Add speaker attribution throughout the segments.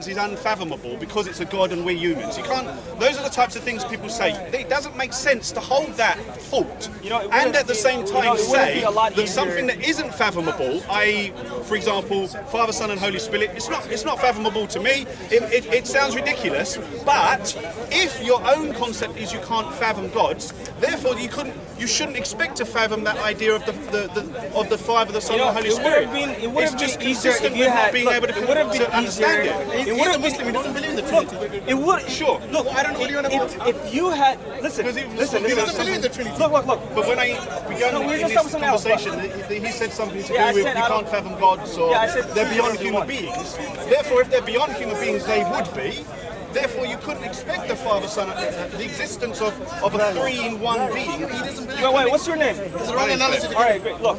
Speaker 1: is unfathomable because it's a god and we're humans. You can't. Those are the types of things people say. It doesn't make sense to hold that thought, and at the same time say that something that isn't fathomable, i.e., for example, Father, Son, and Holy Spirit, it's not fathomable to me. It sounds ridiculous. But if your own concept is you can't fathom gods, therefore you shouldn't expect to fathom that idea of the Father, the Son, and the Holy Spirit. It's just consistent with not being able to understand it.
Speaker 2: It would have Muslim, he doesn't believe in the Trinity.
Speaker 1: It would, sure.
Speaker 2: Look, I don't know what you're on about.
Speaker 3: If you had, listen,
Speaker 2: he doesn't believe in the Trinity.
Speaker 3: Look.
Speaker 1: But when I began in this conversation, he said something to do with you can't fathom gods or they're beyond human beings. Therefore, if they're beyond human beings, they would be. Therefore, you couldn't expect the Father, Son, the existence of a three-in-one being. He doesn't believe.
Speaker 3: Wait, what's your name?
Speaker 2: It's the wrong analogy.
Speaker 3: All right, great. Look,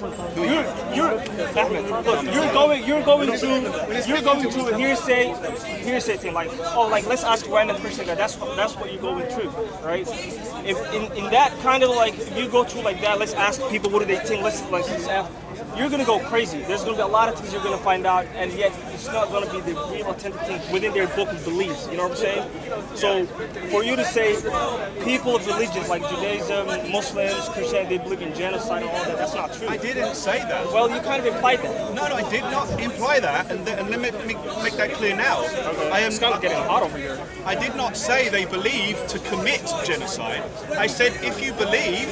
Speaker 3: you're Ahmed. Look, you're going to a hearsay thing, like, oh, like let's ask a random person that. That's what you're going through, right? If in that kind of like, if you go through like that, let's ask people what do they think. Let's ask. You're gonna go crazy. There's gonna be a lot of things you're gonna find out, and yet it's not gonna be the real authentic thing within their book of beliefs. You know what I'm saying? So for you to say people of religions like Judaism, Muslims, Christianity, they believe in genocide and all that, that's not true.
Speaker 1: I didn't say that.
Speaker 3: Well, you kind of implied that.
Speaker 1: No, I did not imply that, and let me make that clear now.
Speaker 3: Okay. It's kind of getting hot over here.
Speaker 1: I did not say they believe to commit genocide. I said if you believe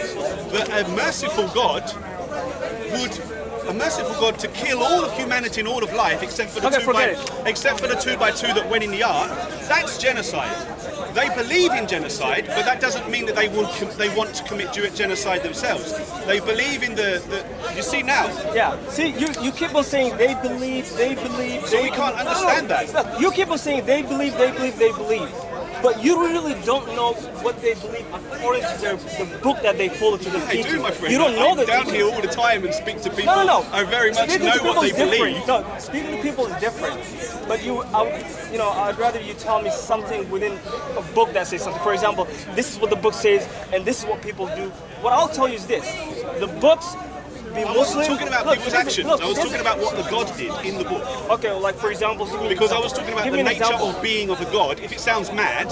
Speaker 1: that a merciful God to kill all of humanity and all of life except for the 2x2 that went in the ark, that's genocide. They believe in genocide, but that doesn't mean that they want to commit genocide themselves. They believe in you see now.
Speaker 3: Yeah. See, you keep on saying they believe.
Speaker 1: So we can't understand that.
Speaker 3: Look, you keep on saying they believe. But you really don't know what they believe according to the book that they follow to the teaching.
Speaker 1: I do, my friend.
Speaker 3: You don't know that.
Speaker 1: I'm down here all the time and speak to people.
Speaker 3: No.
Speaker 1: I very much know what they believe.
Speaker 3: No, speaking to people is different. But I'd rather you tell me something within a book that says something. For example, this is what the book says, and this is what people do. What I'll tell you is this: the books.
Speaker 1: I wasn't talking about people's actions. I was talking about what the God did in the book.
Speaker 3: Okay, well, like for example,
Speaker 1: because I was talking about the nature of being of a God. If it sounds mad,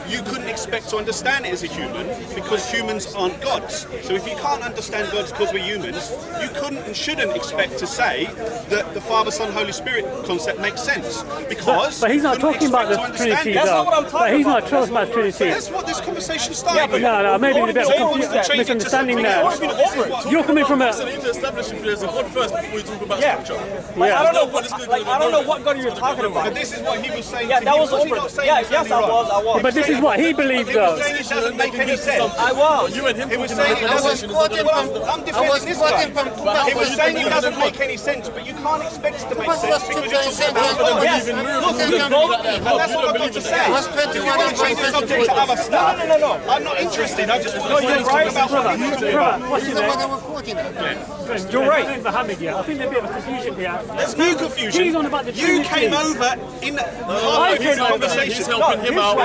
Speaker 1: you couldn't expect to understand it as a human because humans aren't gods. So if you can't understand gods because we're humans, you couldn't and shouldn't expect to say that the Father, Son, Holy Spirit concept makes sense. Because
Speaker 4: but he's not talking about the Trinity.
Speaker 3: That's not what I'm talking about.
Speaker 4: But he's not talking about Trinity.
Speaker 1: That's what this conversation started with.
Speaker 4: No, maybe a bit of misunderstanding there. You're coming from a.
Speaker 2: You need to establish if there's a God first before you talk about scripture.
Speaker 3: I don't know what God you're talking about.
Speaker 1: But this is what he was saying.
Speaker 3: Yeah, that was over. Yes, I was.
Speaker 4: But this is what he believes, though.
Speaker 1: He was saying it doesn't make any sense.
Speaker 3: I was.
Speaker 2: You and him.
Speaker 1: He was saying it doesn't. I'm defending this guy. He was saying it doesn't make any sense, but you can't expect it to make sense because you're talking about.
Speaker 3: Yes.
Speaker 1: And that's what I've got to say. If you want to change the subject to other stuff,
Speaker 3: No.
Speaker 1: I'm not interested. I just want to
Speaker 3: you're
Speaker 1: talk about
Speaker 4: Brother, what's your name?
Speaker 3: You're right.
Speaker 4: Mohammed, yeah. I think there's a bit of confusion here.
Speaker 1: There's no confusion.
Speaker 4: He's on about the
Speaker 1: You
Speaker 4: Trinity.
Speaker 1: came over in halfway through the conversation.
Speaker 2: He's helping him out.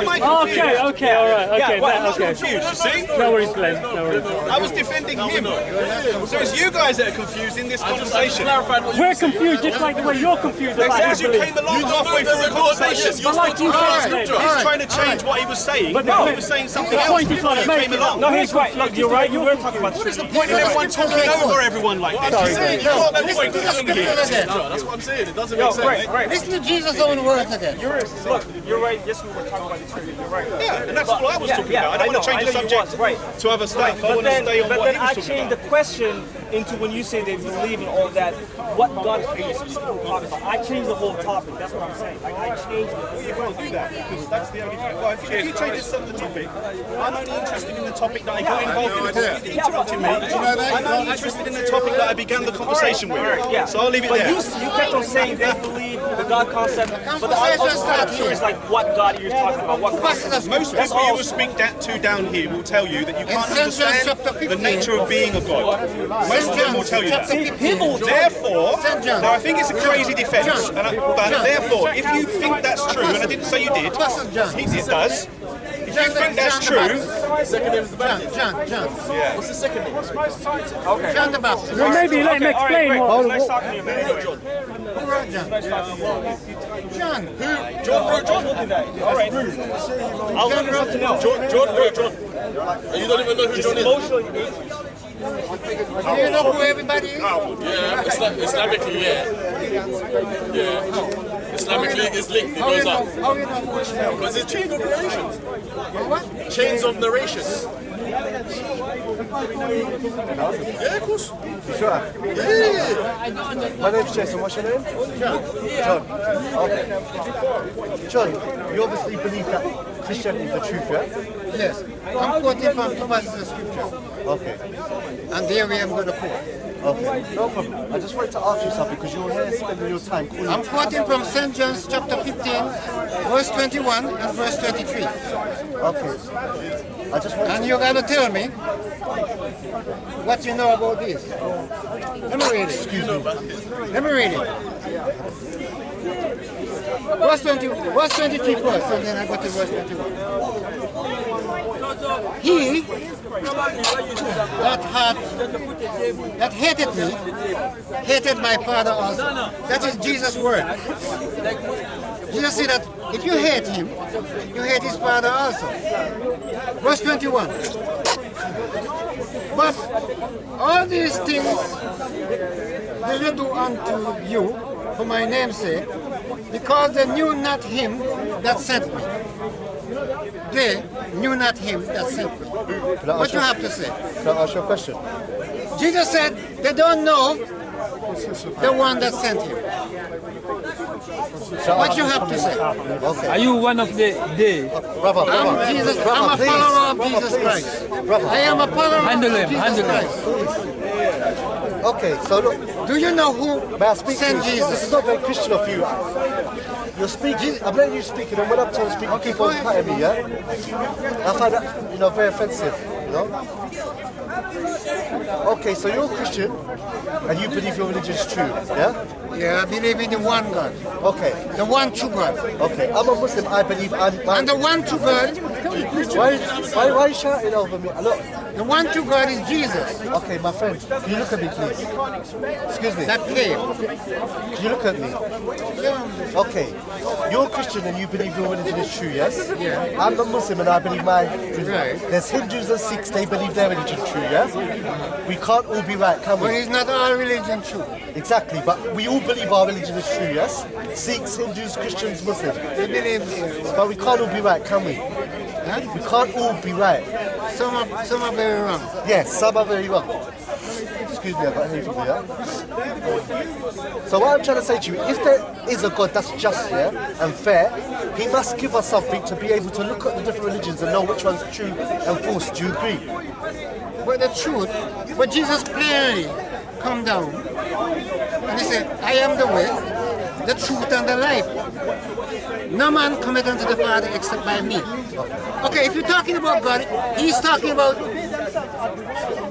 Speaker 4: Okay, all right.
Speaker 1: I'm not confused, you see?
Speaker 4: No worries, Glenn. No worries.
Speaker 1: I was defending him. So it's you guys that are confused in this conversation.
Speaker 4: We're confused just like the way you're confused about
Speaker 1: Because you
Speaker 4: his
Speaker 1: came
Speaker 4: belief.
Speaker 1: along halfway through the conversation.
Speaker 4: But like you said,
Speaker 1: He's trying to change what he was saying.
Speaker 4: But
Speaker 1: He was saying something
Speaker 4: the
Speaker 1: else
Speaker 4: point he's
Speaker 1: before
Speaker 4: trying
Speaker 1: you
Speaker 4: to
Speaker 1: came
Speaker 4: make.
Speaker 1: along.
Speaker 3: No, he's right. Look, you're right. You were talking about
Speaker 1: What is the point of everyone talking over everyone like this?
Speaker 2: That's what I'm saying. It doesn't make sense.
Speaker 3: Right.
Speaker 5: Listen to Jesus' own words again.
Speaker 3: You're right. Yes, we were talking about the Trinity. You're right.
Speaker 1: Yeah, and that's all I was talking about. I don't want to change the subject to other stuff. I want to stay on what he was
Speaker 3: I
Speaker 1: talking
Speaker 3: changed
Speaker 1: about.
Speaker 3: the question into when you say they believe in all that, what God are you specifically talking about? I changed the whole topic. That's what I'm saying. Like, I changed it.
Speaker 1: You won't do that because that's the only thing. Well, if you change the topic, I'm only interested in the topic that I got involved in. You're interrupting me. I'm only interested in the topic that I began the conversation with.
Speaker 3: Yeah.
Speaker 1: So I'll leave it there.
Speaker 3: But you kept on saying they believe the God concept, but I was kind of curious, like what God you're talking about, what concept.
Speaker 1: Most people you will speak to down here will tell you that you can't understand the nature of being a God. Most of them will tell you that. Therefore, now I think it's a crazy defense, but therefore, if you think that's true, and I didn't say you did, it does. If you think that's true,
Speaker 2: Second name is the Baptist.
Speaker 5: John.
Speaker 1: yeah.
Speaker 2: What's the second name?
Speaker 3: Okay.
Speaker 5: John the Baptist.
Speaker 4: Well, maybe let him explain
Speaker 3: Nice
Speaker 4: what.
Speaker 3: talking to you, man.
Speaker 5: Who wrote John? John.
Speaker 2: Who? John wrote John.
Speaker 3: All right. I'll look it up to know.
Speaker 2: John wrote John. And you don't even know who John is.
Speaker 3: Emotionally atheist.
Speaker 5: Do you know who everybody is?
Speaker 2: Yeah, Islamically, yeah. Yeah. Islamically, it's linked. It
Speaker 5: How you
Speaker 2: goes
Speaker 5: know?
Speaker 2: up.
Speaker 5: How you know who is there?
Speaker 2: Because it's chain of narrations.
Speaker 5: What?
Speaker 2: Chains of narrations. Yeah, of course.
Speaker 6: Sure.
Speaker 2: Yeah.
Speaker 6: My name's Jason. What's your name? John. Okay. John, you obviously believe that Christianity is the truth, yeah?
Speaker 5: Yes. I'm quoting from two passages of scripture.
Speaker 6: Okay.
Speaker 5: And there we am going to quote.
Speaker 6: Okay. No problem. I just wanted to ask you something because you're here spending your time calling.
Speaker 5: I'm quoting from St. John's chapter 15, verse 21 and verse 23.
Speaker 6: Okay. I just want
Speaker 5: And you're going to tell me what you know about this. Let me read it.
Speaker 6: Excuse me.
Speaker 5: Let me read it. Verse 23 first, and then I go to verse 21. He that hated me, hated my Father also. That is Jesus' word. Jesus said that if you hate him, you hate his Father also. Verse 21. But all these things will I do unto you for my name's sake, because they knew not him that sent me. They knew not him that sent me. What you have to say?
Speaker 6: Can I ask you a question?
Speaker 5: Jesus said they don't know the one that sent him. What you have to say?
Speaker 6: Okay.
Speaker 4: Are you one of the they?
Speaker 6: Brother,
Speaker 5: I'm Jesus. I'm a follower of Jesus Christ. I am a follower of Jesus Christ.
Speaker 6: Okay, so look,
Speaker 5: Do you know who
Speaker 6: may I speak to you?
Speaker 5: sent
Speaker 6: This
Speaker 5: Jesus?
Speaker 6: is not very Christian of you. You're speaking, I'm letting you speak, and then when I'm trying to speak, you keep on cutting me, yeah? I find that, very offensive, Okay, so you're a Christian, and you believe your religion is true, yeah?
Speaker 5: Yeah, I believe in the one God,
Speaker 6: Okay,
Speaker 5: the one true God.
Speaker 6: okay, I'm a Muslim, I believe
Speaker 5: And the one true God,
Speaker 6: Why are you shouting over me? Look,
Speaker 5: the one true God is Jesus.
Speaker 6: okay, my friend, can you look at me, please? Excuse me,
Speaker 5: That came.
Speaker 6: can you look at me? Okay, you're a Christian and you believe your religion is true, yes?
Speaker 5: Yeah.
Speaker 6: I'm a Muslim and I believe my religion.
Speaker 5: Right.
Speaker 6: There's Hindus and Sikhs, they believe their religion is true, yeah? We can't all be right, can
Speaker 5: But
Speaker 6: we?
Speaker 5: is not all religion true?
Speaker 6: Exactly, but we all believe our religion is true, yes? Sikhs, Hindus, Christians, Muslims.
Speaker 5: They believe
Speaker 6: But we can't all be right, can we? We can't all be right.
Speaker 5: some are very wrong.
Speaker 6: Yes, some are very wrong. Excuse me, I got hay from you, yeah? So what I'm trying to say to you, if there is a God that's just, yeah, and fair, he must give us something to be able to look at the different religions and know which one's true and false. Do you agree?
Speaker 5: But the truth, but Jesus plainly come down and he said, I am the way, the truth and the life. No man cometh unto the Father except by me. Okay, if you're talking about God, he's talking about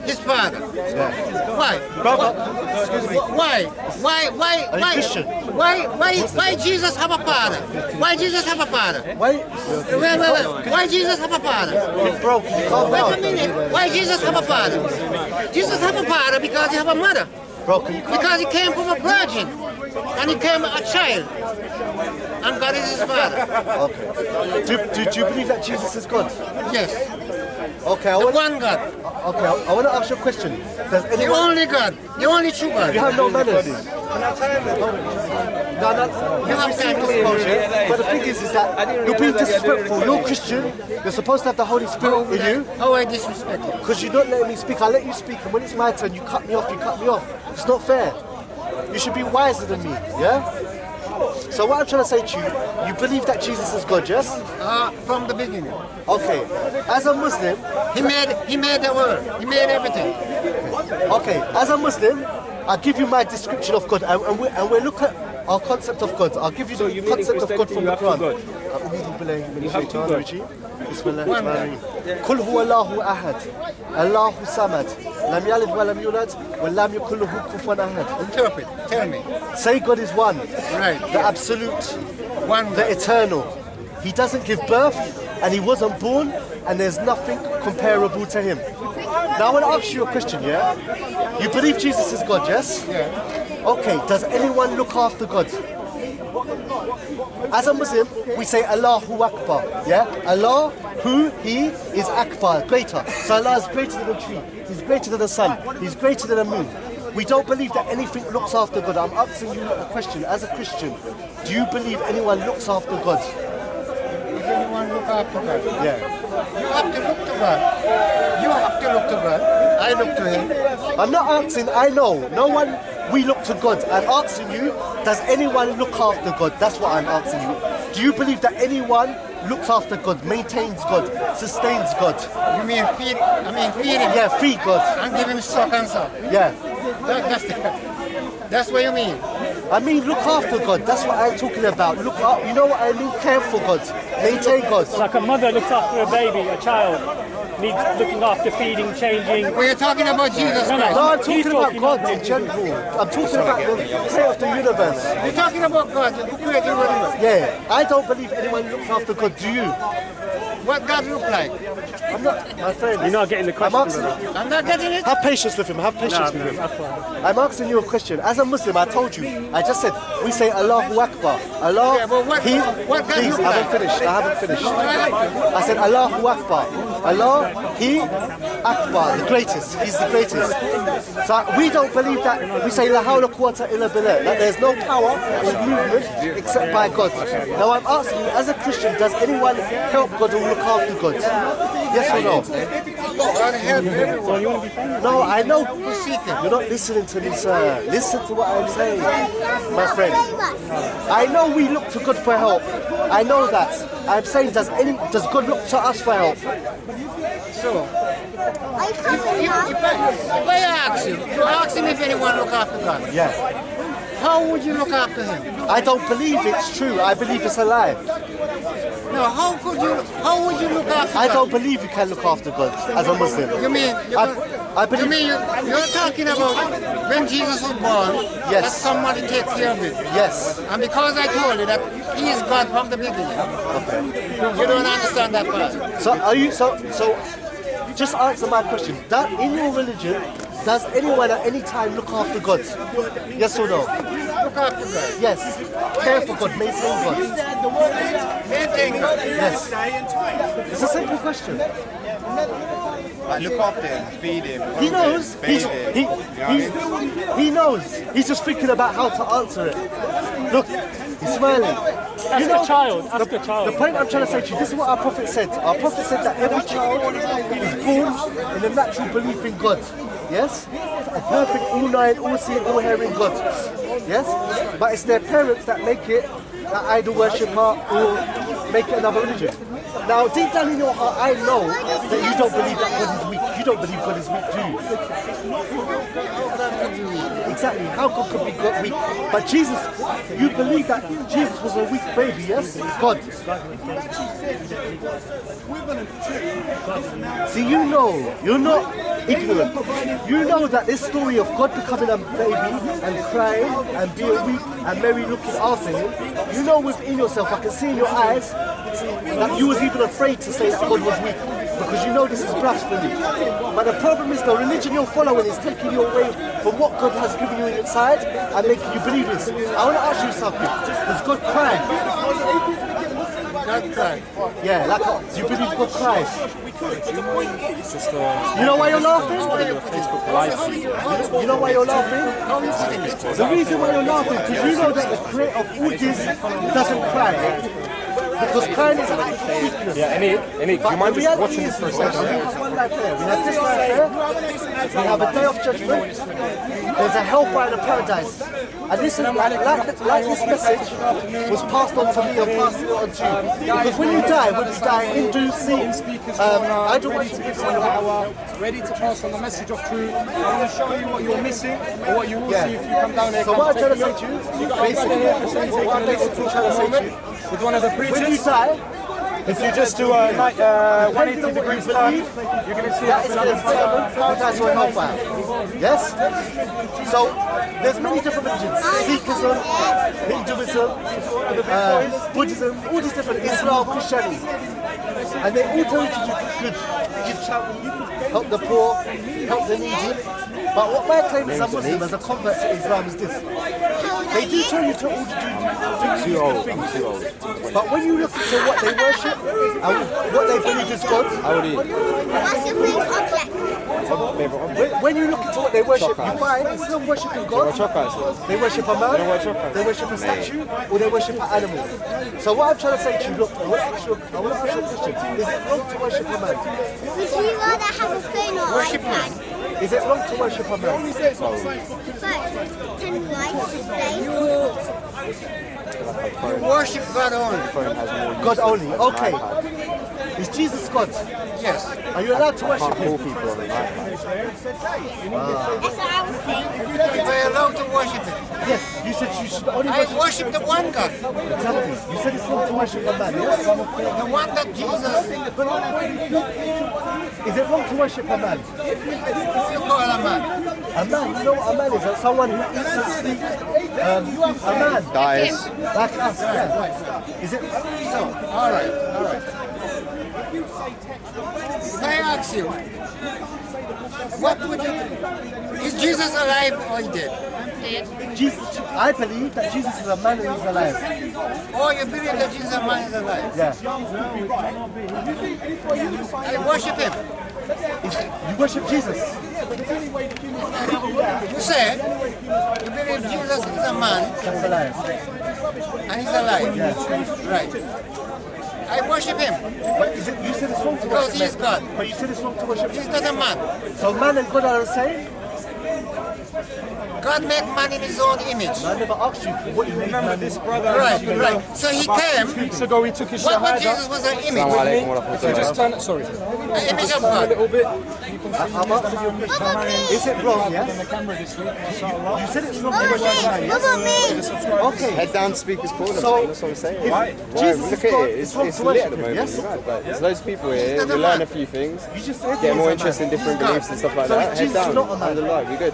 Speaker 5: his Father.
Speaker 6: Yeah.
Speaker 5: Why?
Speaker 6: Brother, excuse me.
Speaker 5: Why?
Speaker 6: Are you Christian?
Speaker 5: Why Jesus have a father? Why Jesus have a father?
Speaker 6: Wait.
Speaker 5: Wait. Why Jesus have a father?
Speaker 6: Bro, can you calm
Speaker 5: Wait a
Speaker 6: down?
Speaker 5: minute. Why Jesus have a father? Jesus have a father because he have a mother.
Speaker 6: Bro, can you calm
Speaker 5: Because he came from a virgin. And he came a child. And God is his father.
Speaker 6: Okay. Do you believe that Jesus is God?
Speaker 5: Yes.
Speaker 6: Okay,
Speaker 5: The one God.
Speaker 6: I want to ask you a question. Does
Speaker 5: The
Speaker 6: anyone...
Speaker 5: only God. The only true God.
Speaker 6: You have no manners. No,
Speaker 5: You have time to say.
Speaker 6: but the thing is that you're being disrespectful. You're Christian. You're supposed to have the Holy Spirit in you.
Speaker 5: How I disrespect you?
Speaker 6: Because you're not letting me speak. I let you speak, and when it's my turn, you cut me off. You cut me off. It's not fair. You should be wiser than me. Yeah. So what I'm trying to say to you, you believe that Jesus is God, yes?
Speaker 5: From the beginning.
Speaker 6: Okay. As a Muslim,
Speaker 5: He made the world. He made everything.
Speaker 6: okay. As a Muslim, I'll give you my description of God, and we'll look at our concept of God. I'll give you the concept of God from the Quran. You have two gods. كل هو الله أحد الله الصمد لم يلد ولم يولد ولم يكن له كفوا أحد.
Speaker 5: Interpret. Tell me.
Speaker 6: Say God is one,
Speaker 5: Right.
Speaker 6: the absolute,
Speaker 5: One
Speaker 6: the
Speaker 5: God.
Speaker 6: eternal. He doesn't give birth, and he wasn't born, and there's nothing comparable to him. Now I want to ask you a question, yeah? You believe Jesus is God, yes?
Speaker 5: Yeah.
Speaker 6: Okay, does anyone look after God? As a Muslim, we say Allahu Akbar. Yeah? Allah, who, He is Akbar, greater. So Allah is greater than the tree. He's greater than the sun. He's greater than the moon. We don't believe that anything looks after God. I'm asking you a question. As a Christian, do you believe anyone looks after God?
Speaker 5: If anyone look after God,
Speaker 6: Yeah.
Speaker 5: you have to look to God. You have to look to God. I look to Him.
Speaker 6: I'm not asking, I know. No one, we look to God. I'm asking you, does anyone look after God? That's what I'm asking you. Do you believe that anyone looks after God, maintains God, sustains God?
Speaker 5: You mean feed? I mean feed Him
Speaker 6: Yeah, feed God.
Speaker 5: and give Him stock and stuff.
Speaker 6: Yeah.
Speaker 5: That's what you mean.
Speaker 6: I mean, look after God. That's what I'm talking about. Look up. You know what I mean? Care for God. Maintain God.
Speaker 4: Like a mother looks after a baby, a child needs looking after, feeding, changing.
Speaker 5: Well, you're talking about Jesus
Speaker 4: No,
Speaker 5: Christ.
Speaker 6: No, I'm
Speaker 4: He's
Speaker 6: talking about
Speaker 4: talking
Speaker 6: God
Speaker 4: about
Speaker 6: in general. I'm talking about the creator of the universe.
Speaker 5: You're talking about God, who created the universe.
Speaker 6: Yeah. I don't believe anyone looks after God. Do you?
Speaker 5: What God look like?
Speaker 6: I'm not, my friend.
Speaker 4: You're not getting the question.
Speaker 6: I'm asking.
Speaker 5: I'm not getting it.
Speaker 6: Have patience with him. Have patience with him. I'm asking you a question. As a Muslim, I told you. I just said we say Allahu Akbar. Allah.
Speaker 5: Yeah, but what God
Speaker 6: Please,
Speaker 5: look
Speaker 6: I
Speaker 5: like?
Speaker 6: haven't finished. I haven't finished. I said Allahu Akbar. Allah, He, Akbar, the greatest. He's the greatest. So we don't believe that. We say La hawla quwwata illa billah. That there's no power or movement except by God. Now I'm asking you, as a Christian, does anyone help God or look after God? Yes or no?
Speaker 5: God help everyone.
Speaker 6: No, I know.
Speaker 5: Who's seeking?
Speaker 6: You're not listening to me, sir. Listen to what I'm saying, my friend. I know we look to God for help. I know that. I'm saying, does God look to us for help?
Speaker 5: So, if I ask you if anyone look after God,
Speaker 6: Yeah.
Speaker 5: how would you look after Him?
Speaker 6: I don't believe it's true. I believe it's a lie.
Speaker 5: No, how would you look after
Speaker 6: I
Speaker 5: God?
Speaker 6: don't believe you can look after God as a Muslim.
Speaker 5: You mean,
Speaker 6: I believe.
Speaker 5: you're talking about when Jesus was born,
Speaker 6: Yes.
Speaker 5: that somebody takes care of it.
Speaker 6: Yes.
Speaker 5: And because I told you that He is God from the beginning, you don't understand that part.
Speaker 6: So are you? So just answer my question. That in your religion, does anyone at any time look after God? Yes or no?
Speaker 5: Look after God.
Speaker 6: Yes. Care for God, maintain God.
Speaker 5: Maintain God.
Speaker 6: Yes. It's a simple question.
Speaker 7: Look after him, feed him.
Speaker 6: He knows.
Speaker 7: Bathe him.
Speaker 6: He knows. He's just thinking about how to answer it. Look, he's smiling.
Speaker 4: Ask a child. Ask a child.
Speaker 6: The point I'm trying to say to you, this is what our prophet said. Our prophet said that every child is born in a natural belief in God. Yes? A perfect, all-knowing, all-seeing, all-hearing God. Yes? But it's their parents that make it an idol worshipper or make it another religion. Now, deep down in your heart, I know that you don't believe that God is weak. You don't believe God is weak, do you? Exactly. How God could be God weak? But Jesus, you believe that Jesus was a weak baby, yes? God. See, you know, you're not ignorant. You know that this story of God becoming a baby and crying and being weak and Mary looking after him, you know within yourself, I can see in your eyes, that you was even afraid to say that God was weak, because you know this is blasphemy. But the problem is the religion you're following is taking you away from what God has given you inside and making you believe this. I want to ask you something. Does God cry?
Speaker 5: God cry.
Speaker 6: Yeah, like, do you believe God cries? You know why you're laughing? You know why you're laughing? The reason why you're laughing is because you know that the creator of all this doesn't cry. Because crying is an act of weakness.
Speaker 7: Yeah, any, do you mind just watching this for a second?
Speaker 6: We have one life here. We have this life here. We have a day of judgment. There's a hellfire and a paradise. And this is like this message was passed on to me and passed it on to you. Because when you die, Hindu, Sikh, I don't want you to give someone
Speaker 8: ready to pass on the message of truth. I want to show you what you're missing or what you will see if you come down here.
Speaker 6: So what I'm trying to say to you, basically, what I'm basically trying to say to you,
Speaker 8: with one of the preachers.
Speaker 6: when you die,
Speaker 8: If you just do a 180 degrees turn, you're going to see
Speaker 6: that is going to determine paradise or hellfire. Yes? So, there's many different religions. Sikhism, Hinduism, Buddhism, all these different, Islam, Christianity. And they all tell you to do good, give charity, help the poor, help the needy. But what my claim is a Muslim as a convert to Islam is this. They do tell you to all do good things. But when you look into what they worship and what they believe is God,
Speaker 9: What's your favorite object?
Speaker 6: when you look into what they worship, you find instead of worshipping God, they worship a man, they worship a statue, or they worship an animal. So what I'm trying to say to you, look, I want to ask you a question. Is it wrong to worship a man?
Speaker 9: Would you rather have a phone or iPad?
Speaker 6: Is it wrong to worship a man?
Speaker 9: Phone. Can life explain?
Speaker 5: You worship God only.
Speaker 6: God only, okay. Is Jesus God?
Speaker 5: Yes.
Speaker 6: Are you allowed to worship him?
Speaker 9: That's what I was saying.
Speaker 5: If I allowed to worship Him,
Speaker 6: Yes, you said you should only
Speaker 5: I
Speaker 6: worship.
Speaker 5: worship the one God.
Speaker 6: Exactly. You said it's wrong to worship a man, yes?
Speaker 5: The one that Jesus,
Speaker 6: Is it wrong to worship a man?
Speaker 5: you call a man.
Speaker 6: A man, you know what a man is? Someone who eats and sleeps. A man.
Speaker 9: Dies.
Speaker 6: Like us, yeah. Is it?
Speaker 5: So, all right. If I ask you, what would you do? Is Jesus alive or dead?
Speaker 6: Jesus, I believe that Jesus is a man and he's alive.
Speaker 5: Or you believe that Jesus is alive?
Speaker 6: Yeah.
Speaker 5: I worship Him.
Speaker 6: You worship Jesus.
Speaker 5: You say you believe Jesus is a man
Speaker 6: That's alive.
Speaker 5: and He's alive.
Speaker 6: Yeah.
Speaker 5: Right. I worship Him
Speaker 6: But is it, you said it's wrong to
Speaker 5: because
Speaker 6: worship
Speaker 5: He is
Speaker 6: man.
Speaker 5: God.
Speaker 6: But you said it's wrong to worship
Speaker 5: He's not a man.
Speaker 6: So man and God are the same?
Speaker 5: God made man in His own image.
Speaker 6: I never asked you what you made man
Speaker 8: This
Speaker 6: in.
Speaker 8: brother,
Speaker 5: Right. So He came.
Speaker 8: weeks ago, he took his
Speaker 5: What
Speaker 8: shahada.
Speaker 5: Jesus was an image?
Speaker 8: If you just turn, sorry,
Speaker 5: An image of
Speaker 8: turn a
Speaker 5: God.
Speaker 8: little bit. You can see
Speaker 6: I'm asking you a question. Is it wrong,
Speaker 8: in
Speaker 6: yes?
Speaker 8: the camera this week. Inshallah.
Speaker 6: You said it's wrong to worship man,
Speaker 9: What
Speaker 6: yes?
Speaker 9: about me?
Speaker 6: Okay.
Speaker 7: Head down speakers corner,
Speaker 6: So,
Speaker 7: man. That's what I'm saying.
Speaker 6: if Jesus
Speaker 7: Look
Speaker 6: is
Speaker 7: at
Speaker 6: God,
Speaker 7: it.
Speaker 6: it's wrong
Speaker 7: It's
Speaker 6: to
Speaker 7: lit
Speaker 6: worship
Speaker 7: at the
Speaker 6: him,
Speaker 7: moment.
Speaker 6: yes?
Speaker 7: You're right, but there's loads of people here.
Speaker 5: not
Speaker 7: We
Speaker 5: a
Speaker 7: learn
Speaker 5: man.
Speaker 7: a few things.
Speaker 6: You just said
Speaker 7: Get
Speaker 6: he's
Speaker 7: more
Speaker 6: a
Speaker 7: interest
Speaker 6: man.
Speaker 7: in different
Speaker 5: God.
Speaker 7: beliefs and stuff like
Speaker 6: So
Speaker 7: that.
Speaker 6: Jesus
Speaker 7: Head
Speaker 6: is
Speaker 7: down.
Speaker 6: not a man.
Speaker 7: On the live. You're good.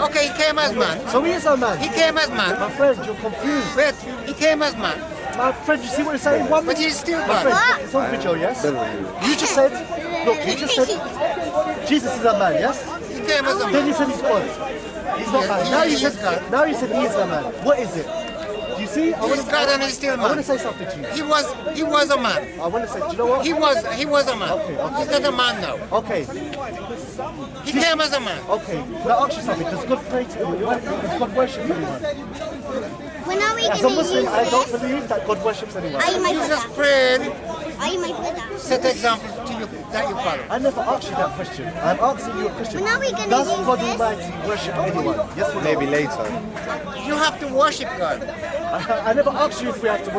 Speaker 5: Okay, He came as man.
Speaker 6: So he is a man.
Speaker 5: He came as man.
Speaker 6: My friend, you're confused.
Speaker 5: Wait, He came as man.
Speaker 6: My friend, you see what you're saying? One
Speaker 5: But He's still
Speaker 6: My friend,
Speaker 5: God.
Speaker 6: it's on video, yes? You just said, look, you just said Jesus is a man, yes?
Speaker 5: He came as a
Speaker 6: Then
Speaker 5: man.
Speaker 6: you said he's God. He's not man. Now you
Speaker 5: He is
Speaker 6: said
Speaker 5: God.
Speaker 6: now you said he is a man. What is it? Do you see? I
Speaker 5: He's God and He's still
Speaker 6: I want to
Speaker 5: man.
Speaker 6: say something to you.
Speaker 5: He was a man.
Speaker 6: I want to say, do you know what?
Speaker 5: He was a man.
Speaker 6: Okay.
Speaker 5: He's not a man now.
Speaker 6: Okay,
Speaker 5: He came as a man.
Speaker 6: okay. Now ask you something. Does God pray to anyone? Does God worship anyone?
Speaker 9: When are we
Speaker 6: As a
Speaker 9: going to
Speaker 6: Muslim,
Speaker 9: use
Speaker 6: I don't
Speaker 9: this?
Speaker 6: believe that God worships anyone.
Speaker 9: Are you my
Speaker 5: Jesus
Speaker 9: brother?
Speaker 5: prayed,
Speaker 9: Are you my brother?
Speaker 5: set example to you that you follow.
Speaker 6: I never asked you that question. I'm asking you a question.
Speaker 9: When are we gonna
Speaker 6: Does
Speaker 9: use
Speaker 6: God
Speaker 9: this?
Speaker 6: Almighty worship anyone? Yes or no?
Speaker 7: Maybe later.
Speaker 5: You have to worship God.
Speaker 6: I never asked you if we have to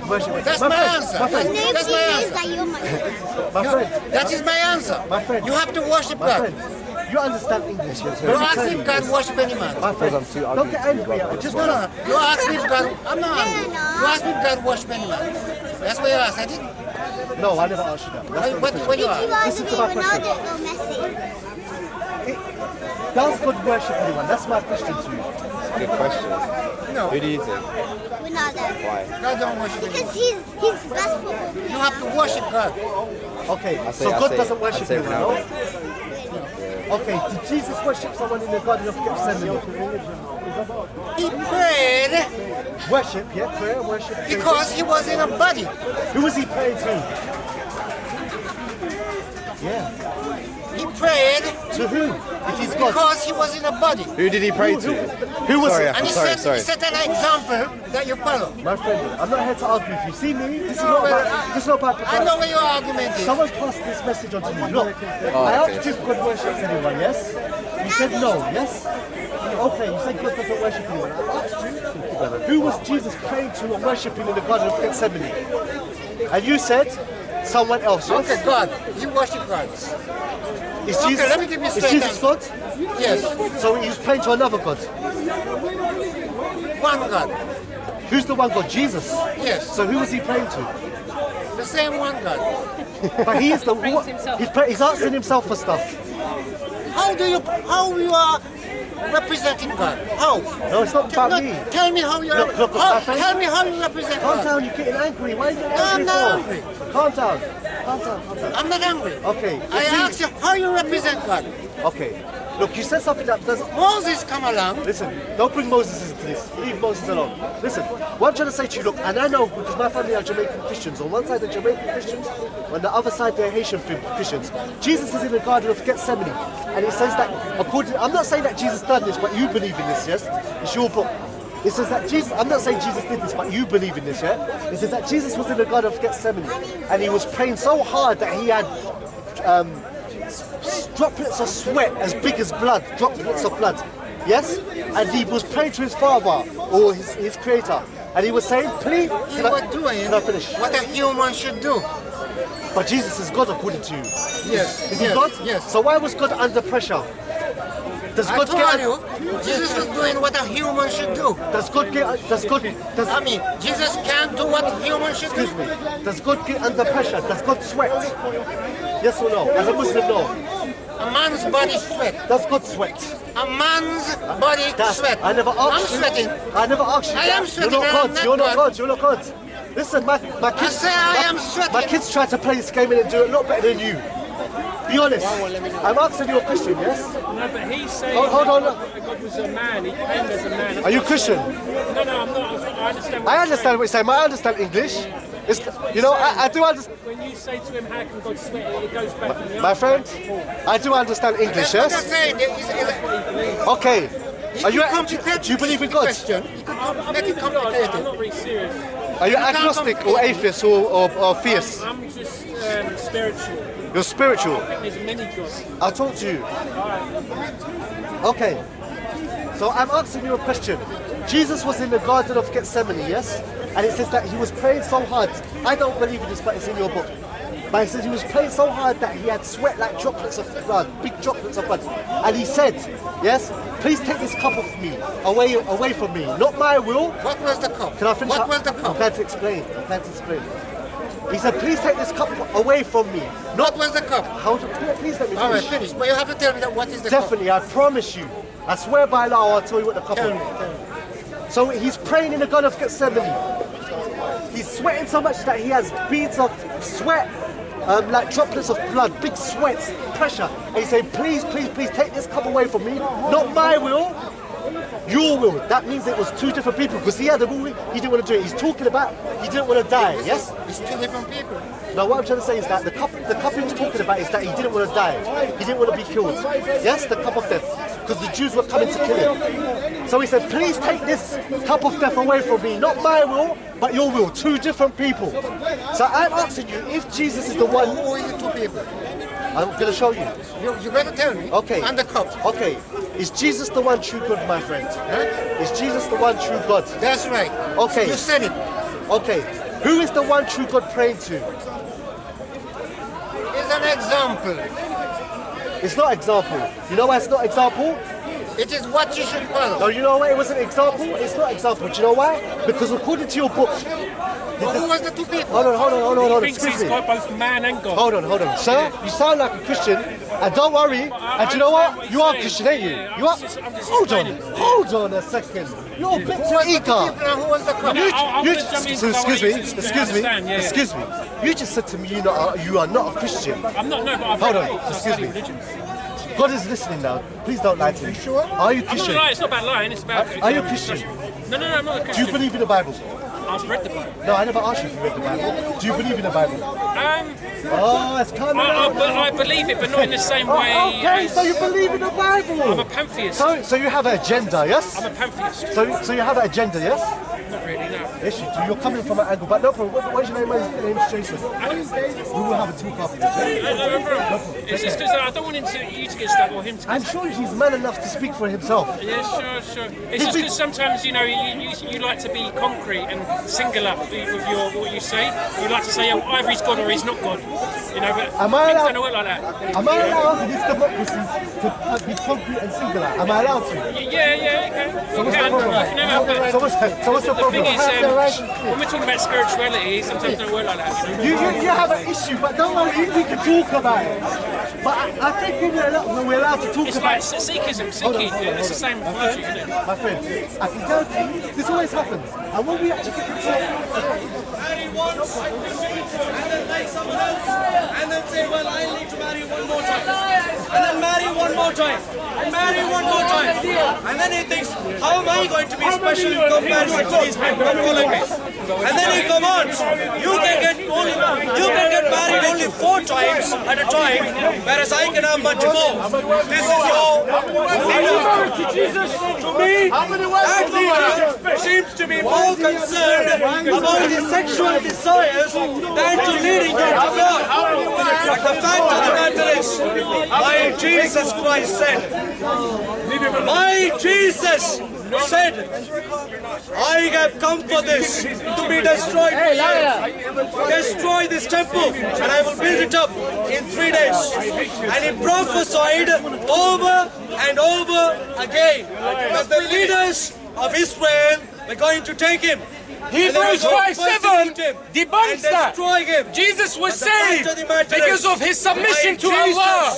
Speaker 6: worship.
Speaker 5: That's
Speaker 6: my
Speaker 5: my
Speaker 6: friend,
Speaker 5: answer.
Speaker 6: My friend,
Speaker 9: Nobody
Speaker 5: That's my
Speaker 9: knows
Speaker 5: answer.
Speaker 9: that you're my brother.
Speaker 6: my friend,
Speaker 5: That is my answer.
Speaker 6: My friend.
Speaker 5: You have to worship
Speaker 6: my
Speaker 5: God.
Speaker 6: friend. You understand English, yes?
Speaker 5: You ask if God worship any man.
Speaker 6: My friend,
Speaker 7: I'm too
Speaker 6: don't
Speaker 7: ugly
Speaker 6: get
Speaker 7: to be
Speaker 6: angry.
Speaker 7: bothered.
Speaker 6: Just
Speaker 5: No. You ask if God. I'm not angry. You ask if God worship any man. That's what you asked. I didn't.
Speaker 6: No, I never asked you that. That's not the
Speaker 5: What
Speaker 6: question.
Speaker 5: you
Speaker 9: Would you
Speaker 5: ask?
Speaker 9: rather
Speaker 6: Listen
Speaker 9: be
Speaker 6: to my question.
Speaker 9: Ronaldo or Messi?
Speaker 6: Does God worship anyone? That's my question to you.
Speaker 7: Good question.
Speaker 5: No.
Speaker 7: Who do you think?
Speaker 9: Ronaldo.
Speaker 7: Why?
Speaker 5: God don't worship any man.
Speaker 9: Because he's the best football player.
Speaker 5: You have to worship God.
Speaker 6: Okay, so
Speaker 7: I
Speaker 6: God
Speaker 7: say-
Speaker 6: doesn't
Speaker 7: I'd
Speaker 6: worship
Speaker 7: say
Speaker 6: anyone, no? Okay, did Jesus worship someone in the Garden of Gethsemane?
Speaker 5: He prayed
Speaker 6: Worship, yeah, prayer, worship. praise.
Speaker 5: because he was in a body.
Speaker 6: Who was he praying to? Yeah,
Speaker 5: He prayed
Speaker 6: to who? If he's God.
Speaker 5: because he was in a body.
Speaker 7: Who did he pray to?
Speaker 6: Who was
Speaker 7: Sorry,
Speaker 6: it?
Speaker 5: And he
Speaker 7: sorry,
Speaker 5: set,
Speaker 7: sorry.
Speaker 5: he set an example that you follow.
Speaker 6: My friend, I'm not here to argue with you. See me? This is
Speaker 5: No,
Speaker 6: not
Speaker 5: but
Speaker 6: about. This is not about.
Speaker 5: I know where your argument is.
Speaker 6: Someone passed this message on to me. Look,
Speaker 7: Oh,
Speaker 6: I asked
Speaker 7: okay.
Speaker 6: you if God worships anyone, yes? You said no, yes? Okay, you said God doesn't worship anyone. I asked you, who was Jesus praying to and worshipping in the Garden of Gethsemane? And you said, someone else, yes?
Speaker 5: Okay, God. You worship God.
Speaker 6: Is
Speaker 5: Okay,
Speaker 6: Jesus,
Speaker 5: let me give you
Speaker 6: is
Speaker 5: straight
Speaker 6: Jesus God?
Speaker 5: Yes.
Speaker 6: So he was praying to another God.
Speaker 5: One God.
Speaker 6: Who's the one God? Jesus.
Speaker 5: Yes.
Speaker 6: So who was he praying to?
Speaker 5: The same one God.
Speaker 6: But he is the what? He's asking himself for stuff.
Speaker 5: How you are representing God? How?
Speaker 6: No, it's not about me.
Speaker 5: Tell me how you are.
Speaker 6: Look, my friend.
Speaker 5: Tell me how you represent
Speaker 6: Calm
Speaker 5: God.
Speaker 6: down, you're getting angry. Why are you getting
Speaker 5: No, I'm
Speaker 6: angry
Speaker 5: not
Speaker 6: for?
Speaker 5: angry.
Speaker 6: Calm down. Calm down, calm down.
Speaker 5: I'm not angry.
Speaker 6: Okay.
Speaker 5: I asked you how you represent God.
Speaker 6: Okay. Look, you said something that doesn't...
Speaker 5: Moses come along.
Speaker 6: Listen, don't bring Moses into this. Leave Moses alone. Listen, what I'm trying to say to you, look, and I know because my family are Jamaican Christians. On one side they're Jamaican Christians, on the other side they're Haitian Christians. Jesus is in the Garden of Gethsemane, and it says that according... I'm not saying that Jesus done this, but you believe in this, yes? It's your book. It says that Jesus... I'm not saying Jesus did this, but you believe in this, yeah? It says that Jesus was in the Garden of Gethsemane, and he was praying so hard that he had... droplets of sweat as big as blood, droplets of blood, yes? And he was praying to his father, or his creator, and he was saying, please, can I finish?
Speaker 5: What a human should do.
Speaker 6: But Jesus is God according to you.
Speaker 5: Yes.
Speaker 6: Is he God?
Speaker 5: Yes.
Speaker 6: So why was God under pressure? Does God
Speaker 5: told you, Jesus is doing what a human should do.
Speaker 6: Does God get,
Speaker 5: I mean, Jesus can't do what humans should do.
Speaker 6: Excuse me. Does God get under pressure? Does God sweat? Yes or no? As a Muslim, no.
Speaker 5: A man's body sweat.
Speaker 6: Does God sweat?
Speaker 5: A man's body sweat.
Speaker 6: I never asked
Speaker 5: I'm sweating.
Speaker 6: I never asked you.
Speaker 5: I am sweating.
Speaker 6: You're not God. You're not God. You're not God. Listen, my kids.
Speaker 5: I say I am sweating.
Speaker 6: My kids try to play this game and do it a lot better than you. Be honest. I'm asking you a question, yes?
Speaker 4: No, but he's saying
Speaker 6: hold on.
Speaker 4: God was a man. He came as a man.
Speaker 6: Are you Christian?
Speaker 4: No, I'm not. I understand.
Speaker 6: I understand what you're saying. I understand English. It's, you know, I do understand.
Speaker 4: When you say to him, how can God sweat? It goes back to the
Speaker 6: My friend, I do understand English,
Speaker 5: That's
Speaker 6: yes?
Speaker 5: what I'm saying.
Speaker 6: Okay. Are you?
Speaker 5: Complicated
Speaker 6: Do you believe in God?
Speaker 5: Question. You can make it complicated.
Speaker 4: I'm not really serious.
Speaker 6: Are you agnostic or atheist or theist?
Speaker 4: I'm just spiritual.
Speaker 6: You're spiritual.
Speaker 4: I think there's many gods.
Speaker 6: I talk to you. Okay. So I'm asking you a question. Jesus was in the Garden of Gethsemane, yes? And it says that he was praying so hard. I don't believe in this, but it's in your book. But it says he was praying so hard that he had sweat like droplets of blood, big droplets of blood. And he said, yes, please take this cup off me, away from me. Not my will.
Speaker 5: What was the cup?
Speaker 6: Can I finish?
Speaker 5: What was the cup?
Speaker 6: I'm glad to explain. He said, please take this cup away from me.
Speaker 5: What was the cup?
Speaker 6: Please let me finish.
Speaker 5: All right, finish. But you have to tell me that what is the
Speaker 6: Definitely,
Speaker 5: cup.
Speaker 6: I promise you. I swear by law, I'll tell you what the cup is.
Speaker 5: Tell me.
Speaker 6: So he's praying in the Garden of Gethsemane. He's sweating so much that he has beads of sweat, like droplets of blood, big sweats, pressure. And he's saying, please, please, please take this cup away from me. Not my will, your will. That means it was two different people because he had a will, he didn't want to do it. He's talking about he didn't want to die, yes?
Speaker 5: It's two different people.
Speaker 6: Now what I'm trying to say is that the cup he was talking about is that he didn't want to die. He didn't want to be killed. Yes, the cup of death. Because the Jews were coming to kill him. So he said, please take this cup of death away from me. Not my will, but your will. Two different people. So I'm asking you, if Jesus is the one...
Speaker 5: Who are the two people?
Speaker 6: I'm going to show you.
Speaker 5: You better tell me.
Speaker 6: Okay.
Speaker 5: And the cup.
Speaker 6: Okay. Is Jesus the one true God, my friend? Huh? Is Jesus the one true God?
Speaker 5: That's right.
Speaker 6: Okay.
Speaker 5: You said it.
Speaker 6: Okay. Who is the one true God praying to?
Speaker 5: It's an example.
Speaker 6: It's not example. You know why it's not example?
Speaker 5: It is what you should follow.
Speaker 6: No, you know why it was an example? It's not example. Do you know why? Because according to your book...
Speaker 5: But who was the two people?
Speaker 6: Hold on.
Speaker 4: He thinks
Speaker 6: Excuse
Speaker 4: he's
Speaker 6: me.
Speaker 4: got both man and God.
Speaker 6: Hold on. Sir, you sound like a Christian. And don't worry. And do you know what? You are a Christian, ain't you? You are... Hold on a second. You're a bit too eager.
Speaker 5: Who was the cup?
Speaker 6: Excuse me. You just said to me you are not a Christian.
Speaker 4: I'm not, no, but I've
Speaker 6: Hold
Speaker 4: read
Speaker 6: on,
Speaker 4: books,
Speaker 6: excuse me.
Speaker 4: religions.
Speaker 6: God is listening now. Please don't lie to me.
Speaker 5: Sure?
Speaker 6: Are you
Speaker 4: I'm not
Speaker 6: Christian?
Speaker 4: lying, it's not about lying, it's about...
Speaker 6: Are you a Christian?
Speaker 4: No, I'm not a
Speaker 6: Do
Speaker 4: Christian.
Speaker 6: you believe in the Bible?
Speaker 4: I've read the Bible.
Speaker 6: No, I never asked you if you read the Bible. Do you believe in the Bible? Oh, it's coming out.
Speaker 4: I believe it, but not in the same way.
Speaker 6: Okay, so you believe in the Bible.
Speaker 4: I'm a pantheist.
Speaker 6: So you have an agenda, yes?
Speaker 4: I'm a pantheist.
Speaker 6: So you have an agenda, yes?
Speaker 4: Not really, no.
Speaker 6: Yes, you do. You're coming from an angle, but no problem. What's your name? My name's Jason. We will have a talk after this.
Speaker 4: No problem. It's just because I don't want you to get stuck or him to get
Speaker 6: I'm sure he's man enough to speak for himself.
Speaker 4: Yeah, sure. It's just because sometimes, you like to be concrete and singular with what you say. You like to say, oh, either he's God or he's not God. But things don't work like that.
Speaker 6: Am I allowed in this democracy to be concrete and singular? Am I allowed to?
Speaker 4: Yeah, you can.
Speaker 6: So what's the problem? So what's the
Speaker 4: The thing
Speaker 6: problem?
Speaker 4: is, when we're talking about spirituality, sometimes it don't work like that.
Speaker 6: You have an issue, but don't worry, we can talk about it. But I think when we're allowed to talk
Speaker 4: It's
Speaker 6: about
Speaker 4: like Sikhism, it's the same logic, isn't it?
Speaker 6: My friend, I can guarantee you, this always happens. And when we actually get to
Speaker 2: Marry once, and then date someone else, and then say, well, I need to marry one more time. And then marry one more time, and marry one more time. And then he thinks, how am I going to be special in comparison to these people who follow me? And then he commands, you can get married only 4 times at a time, whereas I can have much more. This is your leader. To me, that leader seems to be more concerned about his sexual desires than to leading you to God. But the fact of the matter is, my Jesus Christ said, I have come for this, to be destroyed. Destroy this temple, and I will build it up in 3 days. And he prophesied over and over again that the leaders of Israel were going to take him.
Speaker 4: Hebrews 5:7 debunks that.
Speaker 2: Him.
Speaker 4: Jesus was saved because of his submission to Allah.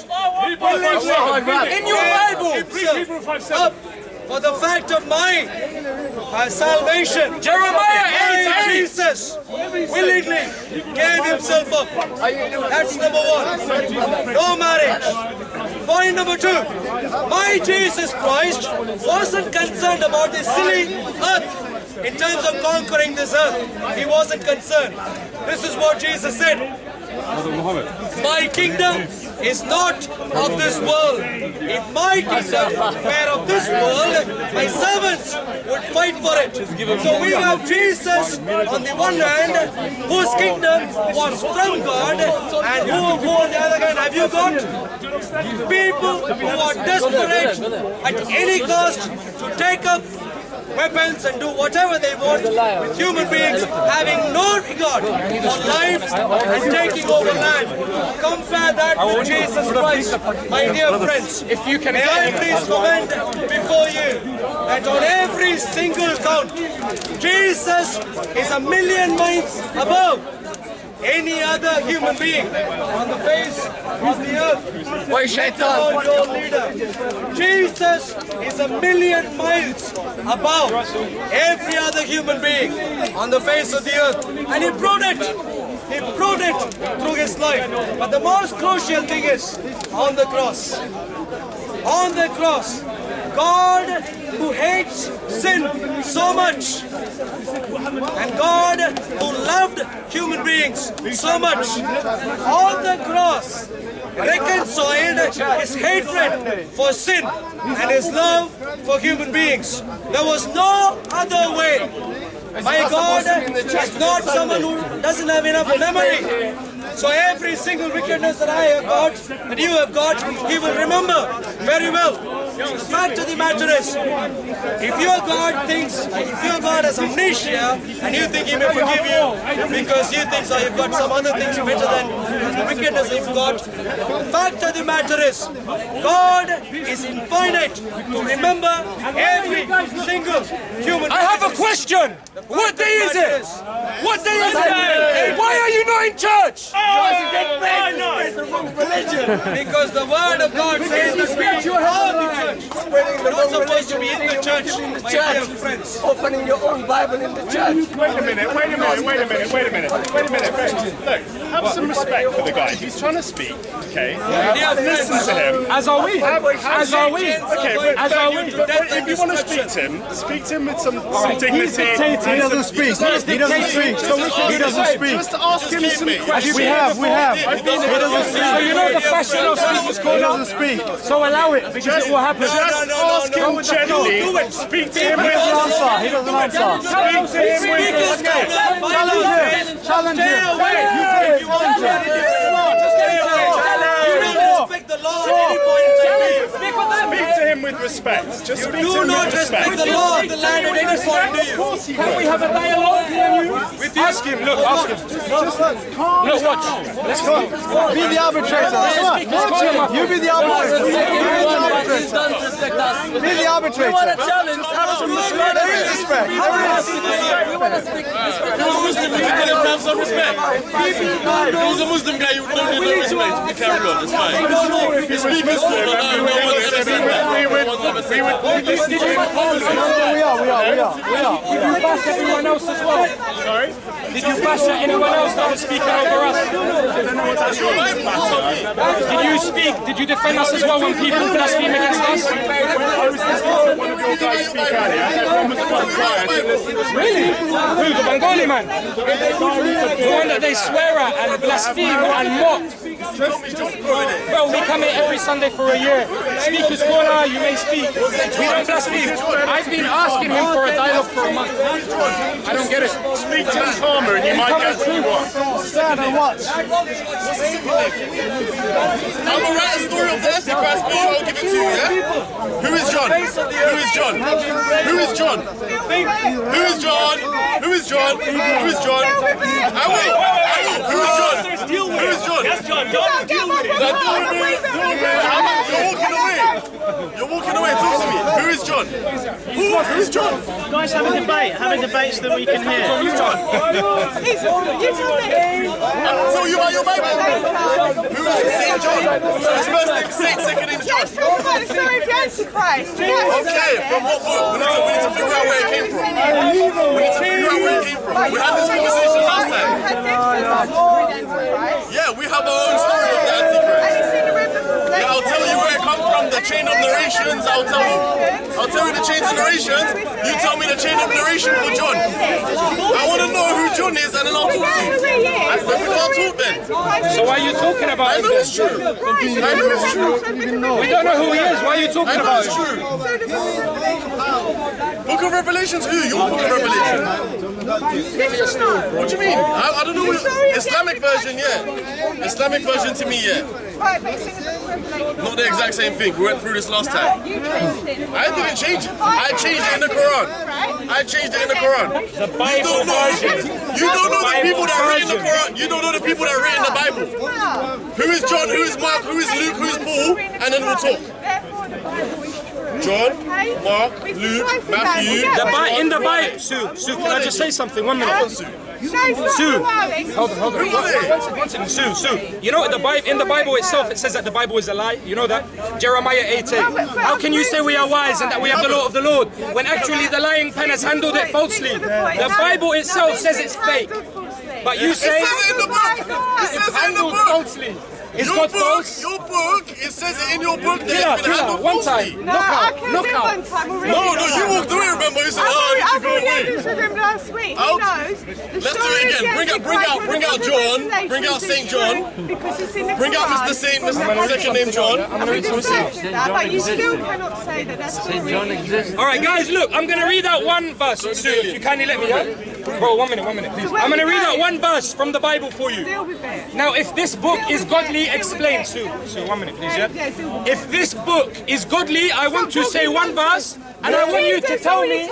Speaker 4: In your Bible.
Speaker 2: Up for the fact of my salvation.
Speaker 4: Jeremiah 8:8.
Speaker 2: Jesus willingly gave himself up. That's number 1. No marriage. Point number 2. My Jesus Christ wasn't concerned about this silly earth. In terms of conquering this earth, he wasn't concerned. This is what Jesus said. My kingdom is not of this world. If my kingdom were of this world, my servants would fight for it. So we have Jesus on the one hand, whose kingdom was from God, and who on the other hand have you got? People who are desperate at any cost to take up weapons and do whatever they want with human beings, having no regard for life and taking over land. Compare that with Jesus Christ, my dear friends.
Speaker 4: If you can,
Speaker 2: may I please comment before you that on every single count, Jesus is a million miles above any other human being on the face of the earth. About your leader. Jesus is a million miles above every other human being on the face of the earth. And he proved it. He proved it through his life. But the most crucial thing is on the cross. On the cross, God who hates sin so much, and God who loved human beings so much, on the cross reconciled his hatred for sin and his love for human beings. There was no other way. My God is not someone who doesn't have enough memory. So every single wickedness that I have got, that you have got, he will remember very well. The fact of the matter is, if your God has amnesia, and you think he may forgive you because you think so, you've got some other things better than the wickedness you've got. The fact of the matter is, God is infinite to remember every single human.
Speaker 4: I have a question. What day is it? What day is it? Why are you not in church?
Speaker 2: Because the word of God says that we are the church. You're not supposed to be in the church, my dear friends.
Speaker 10: Opening your own Bible in the church.
Speaker 1: Wait a minute. Look, have some respect for the guy. He's trying to speak, okay? Listen to him.
Speaker 3: As are we. As are we.
Speaker 1: Okay, but if you want to speak to him with some dignity.
Speaker 6: He doesn't speak. He doesn't speak. He doesn't speak.
Speaker 1: Just ask him some questions.
Speaker 6: We have.
Speaker 3: So you know the fashion of speakers called out.
Speaker 6: Speak.
Speaker 3: So allow it, because it will happen.
Speaker 1: Just ask him gently. Speak to him with
Speaker 6: answer. He doesn't answer.
Speaker 1: Speak to him with
Speaker 6: Challenge him.
Speaker 2: You don't respect the law at any point in time.
Speaker 1: Speak to him with respect. Just speak to him with respect.
Speaker 2: Do not respect the law of the land at any point, do you?
Speaker 3: Can we have a dialogue with you?
Speaker 1: Ask him, look, ask him.
Speaker 3: Look, watch.
Speaker 6: Let's go. Be the arbitrator. You be the arbitrator. Be the arbitrator.
Speaker 10: We want to challenge.
Speaker 6: There is respect.
Speaker 10: We want to speak.
Speaker 11: Have some respect. He's a Muslim guy, you don't need no respect. You carry on, it's fine. The speakers call on that, no one ever said that.
Speaker 6: We are.
Speaker 3: Did you bash anyone else as well?
Speaker 1: Sorry?
Speaker 3: Did you bash anyone else that was speaking over us?
Speaker 1: I don't know what that's your life matter.
Speaker 3: Did you
Speaker 4: you speak, did you defend us as well when people blaspheme against us? Really? Who, the Bengali man? The one that they swear at and blaspheme and mock? Well, we come here every Sunday for a year. Speak as corner, you may speak. We don't blaspheme. I've been asking him for a dialogue for a month. I don't get it.
Speaker 11: Speak to his farmer and you might get what you want.
Speaker 6: Stand and watch.
Speaker 11: I'm gonna write a story of the Antichrist for you, I'll give it to you, yeah? Who is John? Who is John? Who is John? Who is John? Who is John? Who is John? Wait. Who is John? Who is John?
Speaker 10: That's John. John, deal with it.
Speaker 11: You're walking away. You're walking away. Talk to me. Who is John? Who is John?
Speaker 3: Guys, have a debate. Have a debate so that we can hear.
Speaker 11: Who's John? Tell you about your Bible. Who is Saint John? So his first name is Saint, second name is John. Okay, from what book? We need to figure out where it came from. We had this conversation last time. Yeah, we have our own story of the Antichrist. Yeah, I'll tell you where it comes from, the chain of narrations, I'll tell you the chain of narrations, you tell me the chain of narration for John. I want to know who John is and then I'll talk to you. We can't talk then.
Speaker 4: So why are you talking about him?
Speaker 11: I know it's true. I know it's true.
Speaker 4: We don't know who he is, why are you talking about him?
Speaker 11: I know it's true. Book of Revelation's who? Your Book of Revelation. What do you mean? I don't know. Islamic version, yeah. Islamic version to me, yeah. Not the exact same thing. We went through this last time. I didn't change it. I changed it in the Quran. I changed it in the Quran.
Speaker 4: The Bible version.
Speaker 11: You don't know the people that read in the Quran. You don't know the people that read in the Bible. Who is John? Who is Mark? Who is Luke? Who is Paul? And then we'll talk. John, Mark, Luke, Matthew.
Speaker 4: In the Bible, Sue, can I just say something? 1 minute. Sue, hold on. One second. Sue. You know, in the Bible itself, it says that the Bible is a lie. You know that? Jeremiah 18. How can you say we are wise and that we have the law of the Lord when actually the lying pen has handled it falsely? The Bible itself says it's fake. But you say it's handled falsely. Is God false?
Speaker 11: Your book, it says it in your book that it's been handled
Speaker 4: one
Speaker 11: falsely.
Speaker 4: time. Knockout.
Speaker 11: No, you walked away, remember? You said, you should go away.
Speaker 9: Last week.
Speaker 11: Let's do it again. Bring out John. Bring out Saint John. Bring out Mr. Saint, second name John.
Speaker 9: But you still cannot say that that's Saint John exists.
Speaker 4: All right, guys, look, I'm going to read out one verse. Sue, if you kindly let me, yeah? Bro, 1 minute, please. I'm going to read out one verse from the Bible for you. Now, if this book is godly, explain, Sue, 1 minute, please, yeah? If this book is godly, I want to say one verse, and I want you to tell me.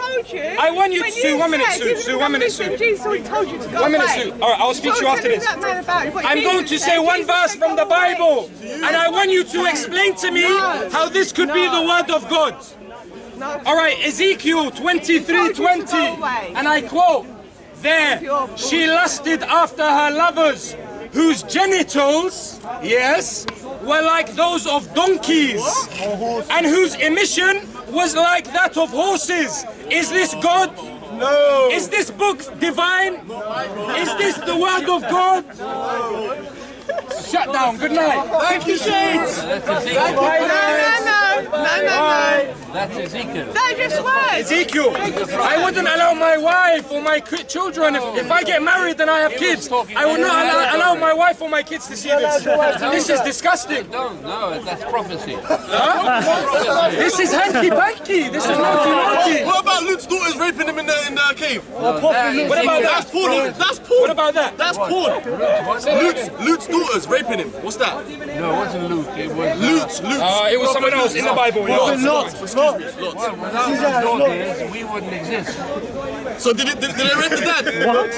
Speaker 4: I want you to, 1 minute, Sue. 1 minute, Sue. 1 minute, Sue. All right, All speak to you after this. I'm going to say one verse from the Bible, and I want you to explain to me how this could be the word of God. All right, Ezekiel 23:20, and I quote, "There she lusted after her lovers, whose genitals, yes, were like those of donkeys, and whose emission was like that of horses." Is this God?
Speaker 11: No.
Speaker 4: Is this book divine? Is this the word of God? Shut down. Good night. 50 Shades.
Speaker 9: No.
Speaker 10: That's Ezekiel.
Speaker 9: That just was.
Speaker 4: Ezekiel, I wouldn't allow my wife or my children, if I get married and I have kids, I would not allow my wife or my kids to see this. This is disgusting.
Speaker 10: No, that's prophecy.
Speaker 4: Huh? This is hanky-panky. This is naughty.
Speaker 11: What about Luke's daughters raping him in the cave?
Speaker 4: What about that?
Speaker 11: That's porn. That's porn.
Speaker 4: What about that?
Speaker 11: That's porn. Luke's daughters raping him. What's that?
Speaker 10: No, it wasn't Luke. It was
Speaker 11: Luke.
Speaker 4: It was someone else in the Bible.
Speaker 11: Lot.
Speaker 10: Without his daughters, we wouldn't exist.
Speaker 11: So did they rape the dad? What?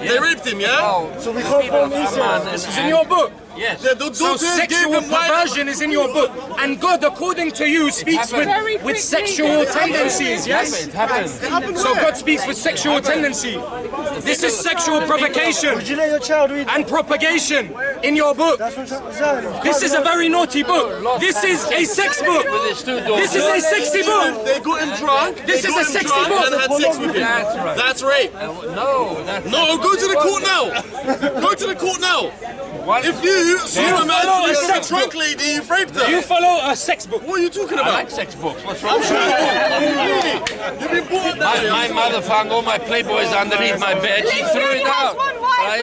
Speaker 11: They raped him, yeah?
Speaker 6: So we come from Israel.
Speaker 4: This is in your book.
Speaker 10: Yes.
Speaker 4: So sexual perversion is in your book, and God, according to you, speaks with sexual tendencies. Yes.
Speaker 10: It happens.
Speaker 4: So God speaks with sexual tendency. This is sexual provocation
Speaker 6: Would you let your child read?
Speaker 4: and propagation in your book. This is a very naughty book. This is a sex book. This is a sexy book.
Speaker 11: They got him drunk.
Speaker 4: This is a sexy book.
Speaker 11: And had sex with him.
Speaker 10: That's right.
Speaker 11: That's rape.
Speaker 10: No, that's
Speaker 11: No, go to the court now. Go to the court now. If you You saw a man with a trunk lady, you raped her.
Speaker 4: You follow a sex book.
Speaker 11: What are you talking about?
Speaker 10: I like sex books. What's wrong with
Speaker 11: Really? You've been bought that.
Speaker 10: My mother found all my Playboys underneath my bed. She threw it out.